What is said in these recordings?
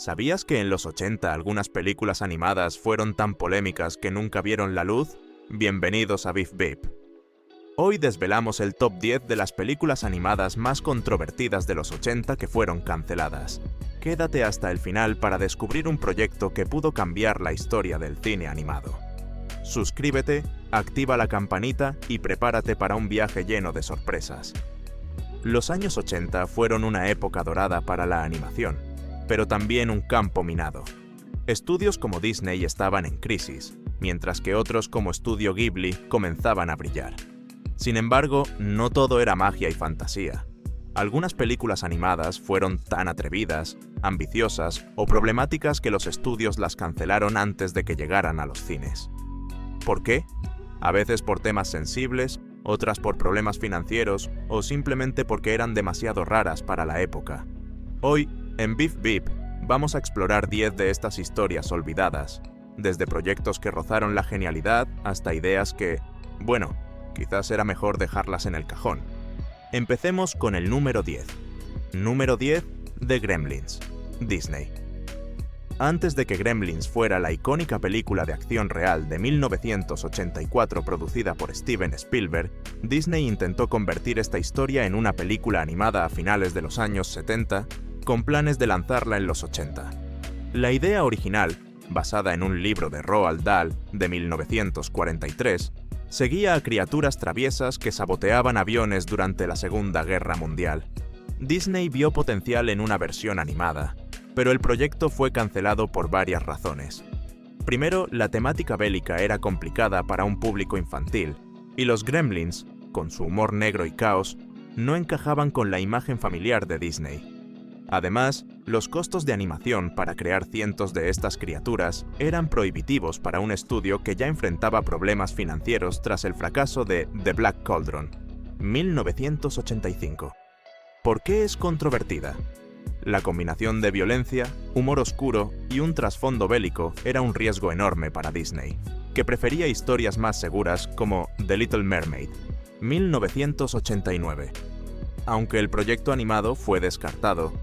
¿Sabías que en los 80 algunas películas animadas fueron tan polémicas que nunca vieron la luz? Bienvenidos a Beef Beep. Hoy desvelamos el top 10 de las películas animadas más controvertidas de los 80 que fueron canceladas. Quédate hasta el final para descubrir un proyecto que pudo cambiar la historia del cine animado. Suscríbete, activa la campanita y prepárate para un viaje lleno de sorpresas. Los años 80 fueron una época dorada para la animación, pero también un campo minado. Estudios como Disney estaban en crisis, mientras que otros como Estudio Ghibli comenzaban a brillar. Sin embargo, no todo era magia y fantasía. Algunas películas animadas fueron tan atrevidas, ambiciosas o problemáticas que los estudios las cancelaron antes de que llegaran a los cines. ¿Por qué? A veces por temas sensibles, otras por problemas financieros o simplemente porque eran demasiado raras para la época. Hoy, en Beef Beep, vamos a explorar 10 de estas historias olvidadas, desde proyectos que rozaron la genialidad hasta ideas que, bueno, quizás era mejor dejarlas en el cajón. Empecemos con el número 10. Número 10, The Gremlins, Disney. Antes de que Gremlins fuera la icónica película de acción real de 1984 producida por Steven Spielberg, Disney intentó convertir esta historia en una película animada a finales de los años 70, con planes de lanzarla en los 80. La idea original, basada en un libro de Roald Dahl de 1943, seguía a criaturas traviesas que saboteaban aviones durante la Segunda Guerra Mundial. Disney vio potencial en una versión animada, pero el proyecto fue cancelado por varias razones. Primero, la temática bélica era complicada para un público infantil, y los Gremlins, con su humor negro y caos, no encajaban con la imagen familiar de Disney. Además, los costos de animación para crear cientos de estas criaturas eran prohibitivos para un estudio que ya enfrentaba problemas financieros tras el fracaso de The Black Cauldron, 1985. ¿Por qué es controvertida? La combinación de violencia, humor oscuro y un trasfondo bélico era un riesgo enorme para Disney, que prefería historias más seguras como The Little Mermaid, 1989. Aunque el proyecto animado fue descartado,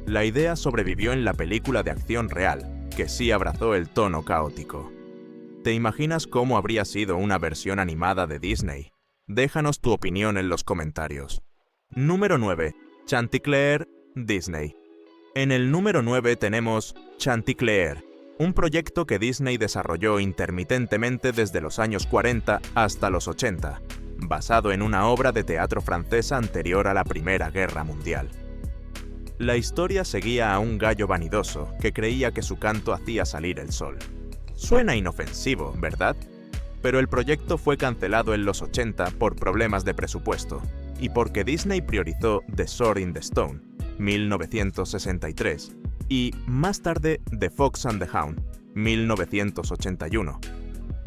la idea sobrevivió en la película de acción real, que sí abrazó el tono caótico. ¿Te imaginas cómo habría sido una versión animada de Disney? Déjanos tu opinión en los comentarios. Número 9. Chanticleer, Disney. En el número 9 tenemos Chanticleer, un proyecto que Disney desarrolló intermitentemente desde los años 40 hasta los 80, basado en una obra de teatro francesa anterior a la Primera Guerra Mundial. La historia seguía a un gallo vanidoso que creía que su canto hacía salir el sol. Suena inofensivo, ¿verdad? Pero el proyecto fue cancelado en los 80 por problemas de presupuesto y porque Disney priorizó The Sword in the Stone, 1963, y más tarde The Fox and the Hound, 1981.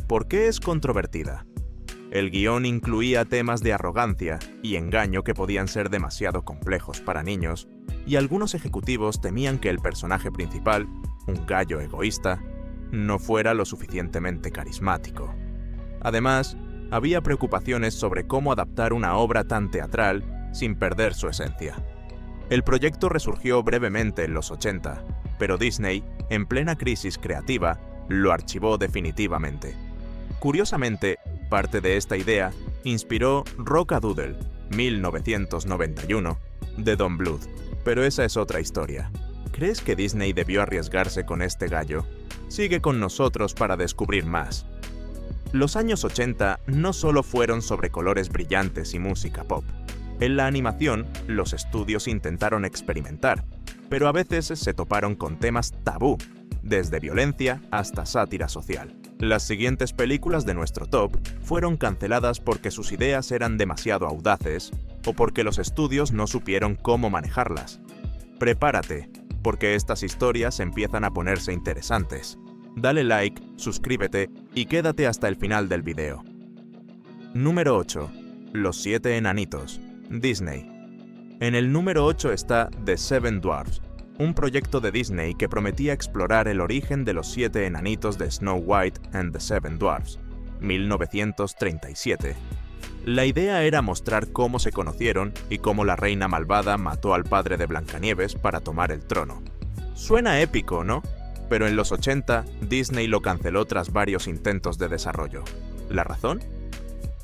¿Por qué es controvertida? El guión incluía temas de arrogancia y engaño que podían ser demasiado complejos para niños, y algunos ejecutivos temían que el personaje principal, un gallo egoísta, no fuera lo suficientemente carismático. Además, había preocupaciones sobre cómo adaptar una obra tan teatral sin perder su esencia. El proyecto resurgió brevemente en los 80, pero Disney, en plena crisis creativa, lo archivó definitivamente. Curiosamente, parte de esta idea inspiró Rock-a-Doodle, 1991, de Don Bluth, pero esa es otra historia. ¿Crees que Disney debió arriesgarse con este gallo? Sigue con nosotros para descubrir más. Los años 80 no solo fueron sobre colores brillantes y música pop. En la animación, los estudios intentaron experimentar, pero a veces se toparon con temas tabú, desde violencia hasta sátira social. Las siguientes películas de nuestro top fueron canceladas porque sus ideas eran demasiado audaces o porque los estudios no supieron cómo manejarlas. Prepárate, porque estas historias empiezan a ponerse interesantes. Dale like, suscríbete y quédate hasta el final del video. Número 8. Los 7 enanitos, Disney. En el número 8 está The Seven Dwarfs, un proyecto de Disney que prometía explorar el origen de los 7 enanitos de Snow White and the Seven Dwarfs, 1937. La idea era mostrar cómo se conocieron y cómo la reina malvada mató al padre de Blancanieves para tomar el trono. Suena épico, ¿no? Pero en los 80, Disney lo canceló tras varios intentos de desarrollo. ¿La razón?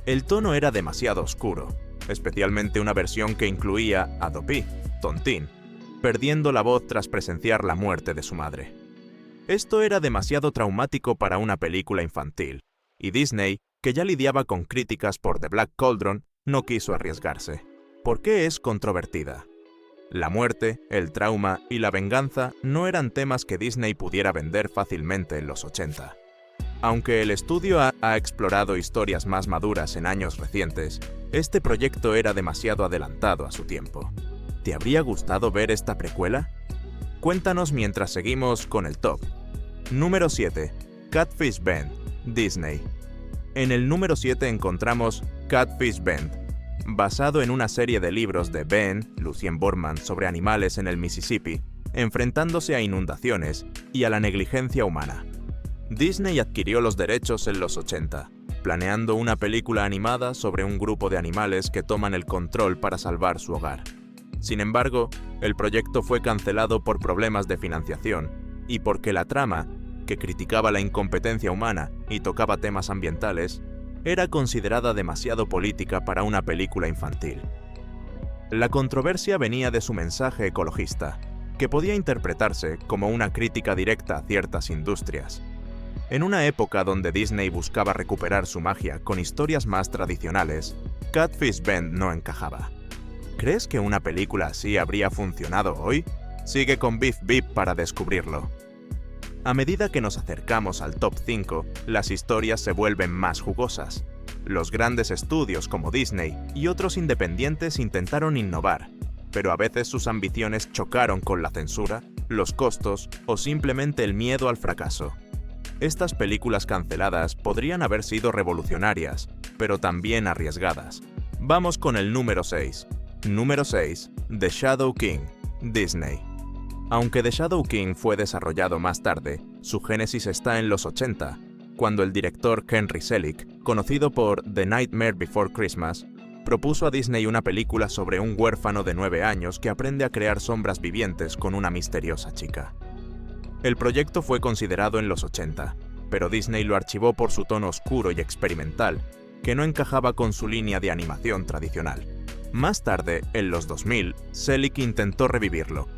El tono era demasiado oscuro, especialmente una versión que incluía a Dopey, Tontín, perdiendo la voz tras presenciar la muerte de su madre. Esto era demasiado traumático para una película infantil, y Disney, que ya lidiaba con críticas por The Black Cauldron, no quiso arriesgarse. ¿Por qué es controvertida? La muerte, el trauma y la venganza no eran temas que Disney pudiera vender fácilmente en los 80. Aunque el estudio ha explorado historias más maduras en años recientes, este proyecto era demasiado adelantado a su tiempo. ¿Te habría gustado ver esta precuela? Cuéntanos mientras seguimos con el top. Número 7. Catfish Bend, Disney. En el número 7 encontramos Catfish Bend, basado en una serie de libros de Ben, Lucien Borman, sobre animales en el Mississippi, enfrentándose a inundaciones y a la negligencia humana. Disney adquirió los derechos en los 80, planeando una película animada sobre un grupo de animales que toman el control para salvar su hogar. Sin embargo, el proyecto fue cancelado por problemas de financiación y porque la trama, que criticaba la incompetencia humana y tocaba temas ambientales, era considerada demasiado política para una película infantil. La controversia venía de su mensaje ecologista, que podía interpretarse como una crítica directa a ciertas industrias. En una época donde Disney buscaba recuperar su magia con historias más tradicionales, Catfish Bend no encajaba. ¿Crees que una película así habría funcionado hoy? Sigue con Biff Beep para descubrirlo. A medida que nos acercamos al top 5, las historias se vuelven más jugosas. Los grandes estudios como Disney y otros independientes intentaron innovar, pero a veces sus ambiciones chocaron con la censura, los costos o simplemente el miedo al fracaso. Estas películas canceladas podrían haber sido revolucionarias, pero también arriesgadas. Vamos con el número 6. Número 6. The Shadow King, Disney. Aunque The Shadow King fue desarrollado más tarde, su génesis está en los 80, cuando el director Henry Selick, conocido por The Nightmare Before Christmas, propuso a Disney una película sobre un huérfano de 9 años que aprende a crear sombras vivientes con una misteriosa chica. El proyecto fue considerado en los 80, pero Disney lo archivó por su tono oscuro y experimental, que no encajaba con su línea de animación tradicional. Más tarde, en los 2000, Selick intentó revivirlo,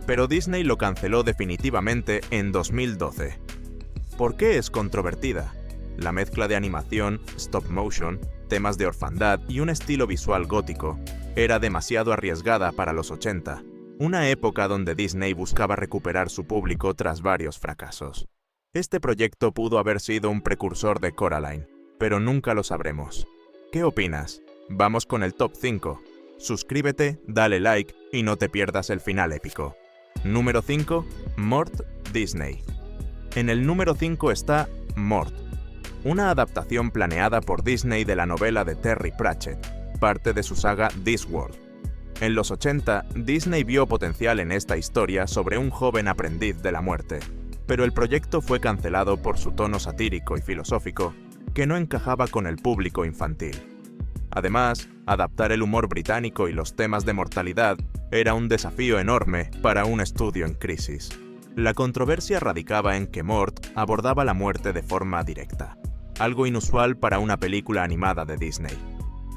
pero Disney lo canceló definitivamente en 2012. ¿Por qué es controvertida? La mezcla de animación, stop motion, temas de orfandad y un estilo visual gótico era demasiado arriesgada para los 80, una época donde Disney buscaba recuperar su público tras varios fracasos. Este proyecto pudo haber sido un precursor de Coraline, pero nunca lo sabremos. ¿Qué opinas? Vamos con el top 5. Suscríbete, dale like y no te pierdas el final épico. Número 5. Mort, Disney. En el número 5 está Mort, una adaptación planeada por Disney de la novela de Terry Pratchett, parte de su saga Discworld. En los 80, Disney vio potencial en esta historia sobre un joven aprendiz de la muerte, pero el proyecto fue cancelado por su tono satírico y filosófico, que no encajaba con el público infantil. Además, adaptar el humor británico y los temas de mortalidad era un desafío enorme para un estudio en crisis. La controversia radicaba en que Mort abordaba la muerte de forma directa, algo inusual para una película animada de Disney.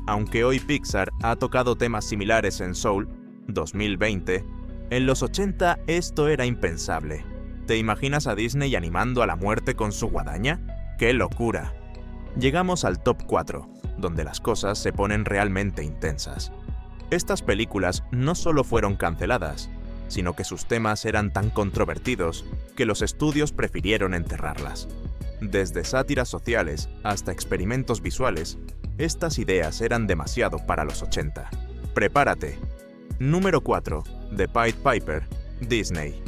Aunque hoy Pixar ha tocado temas similares en Soul, 2020, en los 80 esto era impensable. ¿Te imaginas a Disney animando a la muerte con su guadaña? ¡Qué locura! Llegamos al top 4, donde las cosas se ponen realmente intensas. Estas películas no solo fueron canceladas, sino que sus temas eran tan controvertidos que los estudios prefirieron enterrarlas. Desde sátiras sociales hasta experimentos visuales, estas ideas eran demasiado para los 80. ¡Prepárate! Número 4. The Pied Piper, Disney.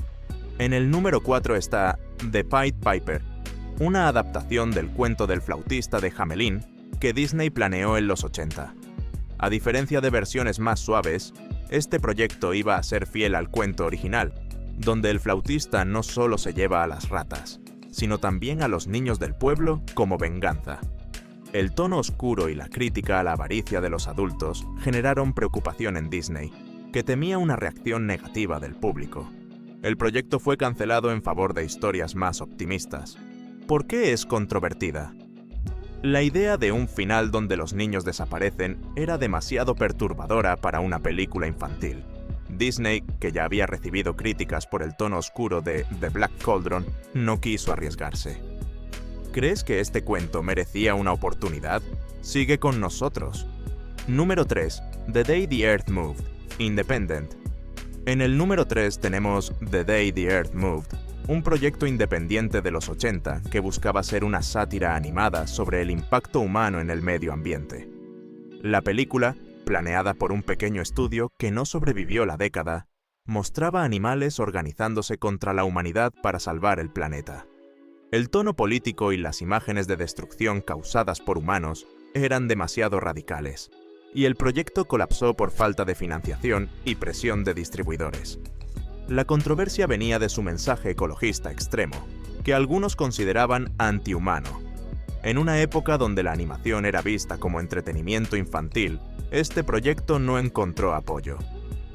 En el número 4 está The Pied Piper, una adaptación del cuento del flautista de Hamelin que Disney planeó en los 80. A diferencia de versiones más suaves, este proyecto iba a ser fiel al cuento original, donde el flautista no solo se lleva a las ratas, sino también a los niños del pueblo como venganza. El tono oscuro y la crítica a la avaricia de los adultos generaron preocupación en Disney, que temía una reacción negativa del público. el proyecto fue cancelado en favor de historias más optimistas. ¿Por qué es controvertida? La idea de un final donde los niños desaparecen era demasiado perturbadora para una película infantil. Disney, que ya había recibido críticas por el tono oscuro de The Black Cauldron, no quiso arriesgarse. ¿Crees que este cuento merecía una oportunidad? Sigue con nosotros. Número 3. The Day the Earth Moved, Independent. En el número 3 tenemos The Day the Earth Moved, un proyecto independiente de los 80 que buscaba ser una sátira animada sobre el impacto humano en el medio ambiente. La película, planeada por un pequeño estudio que no sobrevivió la década, mostraba animales organizándose contra la humanidad para salvar el planeta. El tono político y las imágenes de destrucción causadas por humanos eran demasiado radicales, y el proyecto colapsó por falta de financiación y presión de distribuidores. La controversia venía de su mensaje ecologista extremo, que algunos consideraban antihumano. En una época donde la animación era vista como entretenimiento infantil, este proyecto no encontró apoyo.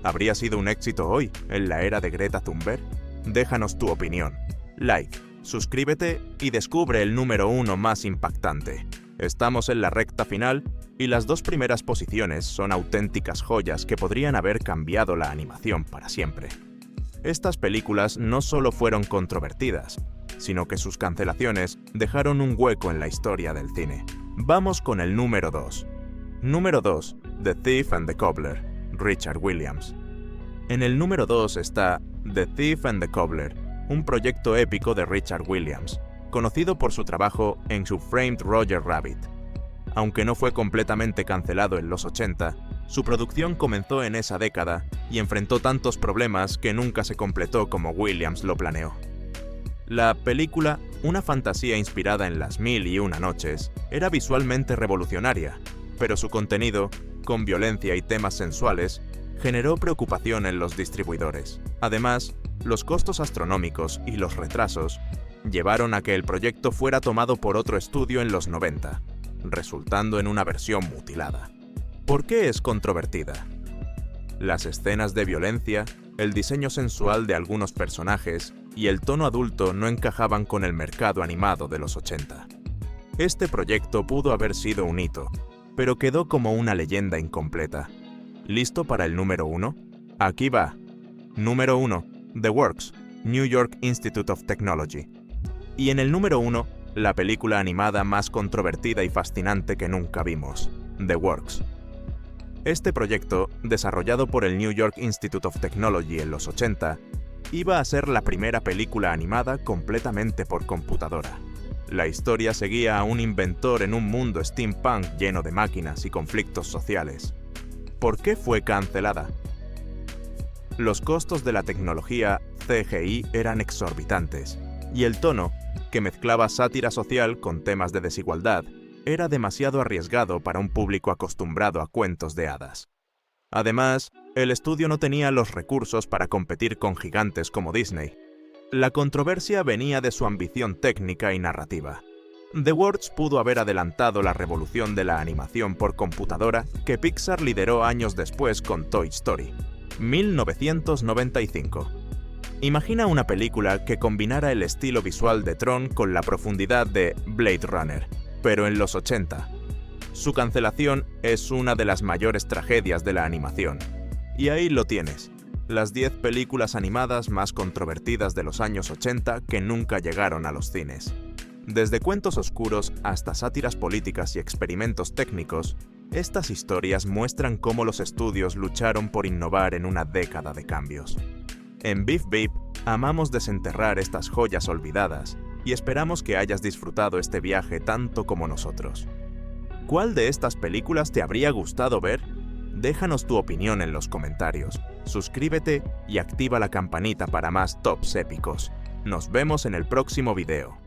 ¿Habría sido un éxito hoy, en la era de Greta Thunberg? Déjanos tu opinión. Like, suscríbete y descubre el número 1 más impactante. Estamos en la recta final y las 2 primeras posiciones son auténticas joyas que podrían haber cambiado la animación para siempre. Estas películas no solo fueron controvertidas, sino que sus cancelaciones dejaron un hueco en la historia del cine. Vamos con el número 2. Número 2. The Thief and the Cobbler, Richard Williams. En el número 2 está The Thief and the Cobbler, un proyecto épico de Richard Williams, conocido por su trabajo en Who Framed Roger Rabbit. Aunque no fue completamente cancelado en los 80, su producción comenzó en esa década y enfrentó tantos problemas que nunca se completó como Williams lo planeó. La película, una fantasía inspirada en Las Mil y Una Noches, era visualmente revolucionaria, pero su contenido, con violencia y temas sensuales, generó preocupación en los distribuidores. Además, los costos astronómicos y los retrasos llevaron a que el proyecto fuera tomado por otro estudio en los 90, resultando en una versión mutilada. ¿Por qué es controvertida? Las escenas de violencia, el diseño sensual de algunos personajes y el tono adulto no encajaban con el mercado animado de los 80. Este proyecto pudo haber sido un hito, pero quedó como una leyenda incompleta. ¿Listo para el número 1? Aquí va. Número 1. The Works, New York Institute of Technology. Y en el número 1, la película animada más controvertida y fascinante que nunca vimos, The Works. Este proyecto, desarrollado por el New York Institute of Technology en los 80, iba a ser la primera película animada completamente por computadora. La historia seguía a un inventor en un mundo steampunk lleno de máquinas y conflictos sociales. ¿Por qué fue cancelada? Los costos de la tecnología CGI eran exorbitantes, y el tono, que mezclaba sátira social con temas de desigualdad, era demasiado arriesgado para un público acostumbrado a cuentos de hadas. Además, el estudio no tenía los recursos para competir con gigantes como Disney. La controversia venía de su ambición técnica y narrativa. The Works pudo haber adelantado la revolución de la animación por computadora que Pixar lideró años después con Toy Story, 1995. Imagina una película que combinara el estilo visual de Tron con la profundidad de Blade Runner, pero en los 80. Su cancelación es una de las mayores tragedias de la animación. Y ahí lo tienes, las 10 películas animadas más controvertidas de los años 80 que nunca llegaron a los cines. Desde cuentos oscuros hasta sátiras políticas y experimentos técnicos, estas historias muestran cómo los estudios lucharon por innovar en una década de cambios. En Beep Beep amamos desenterrar estas joyas olvidadas y esperamos que hayas disfrutado este viaje tanto como nosotros. ¿Cuál de estas películas te habría gustado ver? Déjanos tu opinión en los comentarios, suscríbete y activa la campanita para más tops épicos. Nos vemos en el próximo video.